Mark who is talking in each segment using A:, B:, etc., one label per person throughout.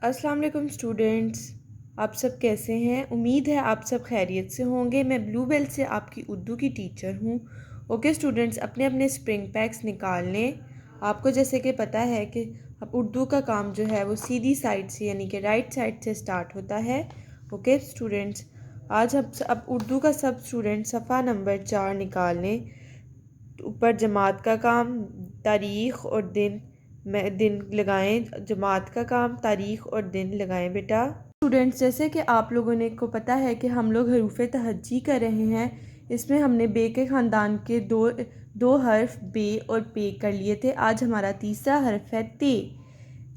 A: अस्सलाम वालेकुम स्टूडेंट्स, आप सब कैसे हैं। उम्मीद है आप सब खैरियत से होंगे। मैं ब्लू बेल से आपकी उर्दू की टीचर हूँ। ओके स्टूडेंट्स, अपने अपने स्प्रिंग पैक्स निकाल लें। आपको जैसे कि पता है कि अब उर्दू का काम जो है वो सीधी साइड से यानी कि राइट साइड से स्टार्ट होता है। ओके स्टूडेंट्स, आज अब उर्दू का सब स्टूडेंट सफ़ा नंबर 4 निकाल लें। ऊपर जमात का काम, तारीख़ और दिन लगाएं। जमात का काम, तारीख़ और दिन लगाएं बेटा। स्टूडेंट्स, जैसे कि आप लोगों ने को पता है कि हम लोग हरूफ तहज्जी कर रहे हैं। इसमें हमने बे के ख़ानदान के दो हर्फ बे और पे कर लिए थे। आज हमारा तीसरा हर्फ है ते।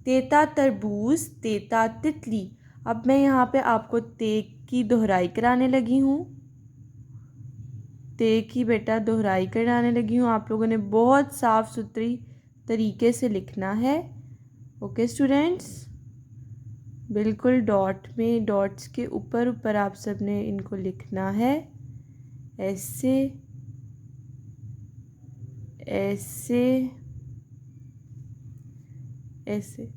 A: तेता तरबूज, तेता तितली। अब मैं यहाँ पे आपको ते की दोहराई कराने लगी हूँ। ते की बेटा दोहराई कराने लगी हूँ। आप लोगों ने बहुत साफ़ सुथरी तरीके से लिखना है। ओके स्टूडेंट्स, बिल्कुल डॉट में, डॉट्स के ऊपर ऊपर आप सब ने इनको लिखना है। ऐसे ऐसे ऐसे।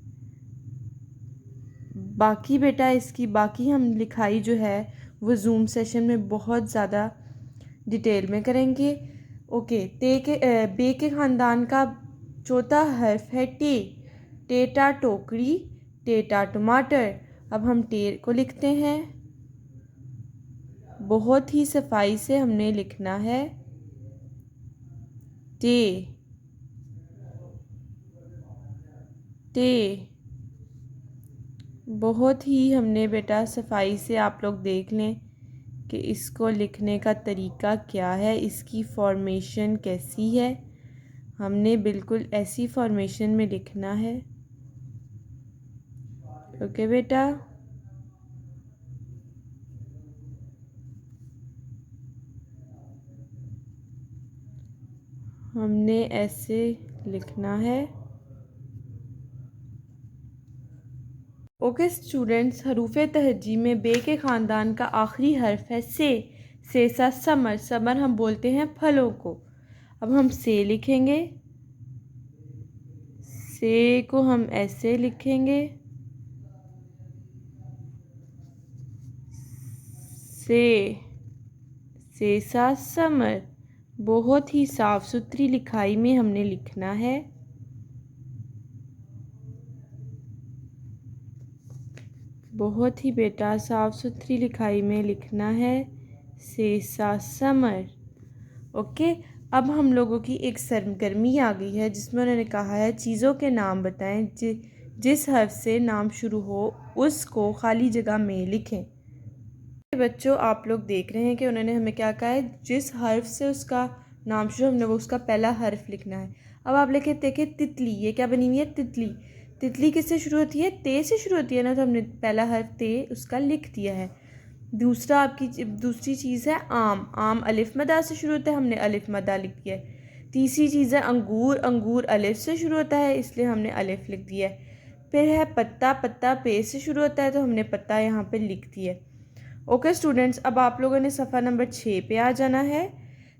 A: बाकी बेटा इसकी बाकी हम लिखाई जो है वो जूम सेशन में बहुत ज़्यादा डिटेल में करेंगे। ओके, बे के ख़ानदान का चौथा हर्फ है टे। टेटा टोकरी, टेटा टमाटर। अब हम टे को लिखते हैं। बहुत ही सफाई से हमने लिखना है टे टे। बहुत ही हमने बेटा सफाई से, आप लोग देख लें कि इसको लिखने का तरीका क्या है, इसकी फॉर्मेशन कैसी है। हमने बिल्कुल ऐसी फॉर्मेशन में लिखना है। ओके बेटा, हमने ऐसे लिखना है। ओके स्टूडेंट्स, हरूफ तहज्जी में बे के ख़ानदान का आखिरी हर्फ है से सा समर। समर हम बोलते हैं फलों को। अब हम से लिखेंगे। से को हम ऐसे लिखेंगे। से सा समर। बहुत ही साफ़ सुथरी लिखाई में हमने लिखना है। बहुत ही बेटा साफ़ सुथरी लिखाई में लिखना है से सा समर। ओके, अब हम लोगों की एक सरगर्मी आ गई है जिसमें उन्होंने कहा है चीज़ों के नाम बताएं जिस हर्फ से नाम शुरू हो उसको खाली जगह में लिखें। बच्चों, आप लोग देख रहे हैं कि उन्होंने हमें क्या कहा है, जिस हर्फ से उसका नाम शुरू हमने वो उसका पहला हर्फ लिखना है। अब आप लेके देखिए तितली, ये क्या बनी हुई है तितली। तितली किससे शुरू होती है, ते से शुरू होती है ना, तो हमने पहला हर्फ ते उसका लिख दिया है। दूसरी चीज़ है आम। आम अलिफ मदा से शुरू होता है, हमने अलिफ मदा लिख दिया है। तीसरी चीज़ है अंगूर। अंगूर अलिफ से शुरू होता है, इसलिए हमने अलिफ लिख दिया है। फिर है पत्ता। पत्ता पे से शुरू होता है, तो हमने पत्ता यहाँ पे लिख दिया है। ओके स्टूडेंट्स, अब आप लोगों ने सफ़ा नंबर 6 पे आ जाना है।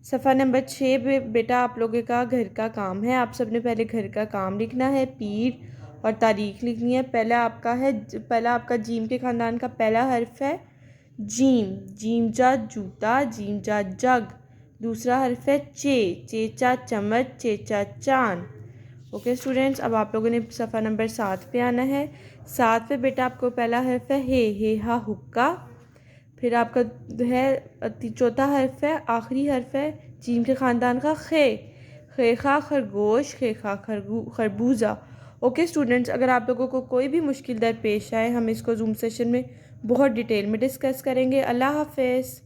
A: सफ़ा नंबर 6 पे बेटा आप लोगों का घर का काम है। आप सब ने पहले घर का काम लिखना है, पीर और तारीख़ लिखनी है। पहला आपका जीम के ख़ानदान का पहला हर्फ है जीम। जीम जा जूता, जीम जा जग। दूसरा हर्फ है चेचा चम्मच, चेचा चांद। ओके स्टूडेंट्स, अब आप लोगों ने सफ़ा नंबर 7 पे आना है। 7 पे बेटा आपको पहला हर्फ है हे हा हुक्का। फिर आपका है चौथा हर्फ है, आखिरी हर्फ है जीम के ख़ानदान का खे खा खरगोश, खे खा खरबूजा। ओके स्टूडेंट्स, अगर आप लोगों को कोई भी मुश्किल दर पेश आए, हम इसको जूम सेशन में बहुत डिटेल में डिस्कस करेंगे। अल्लाह हाफ़िज़।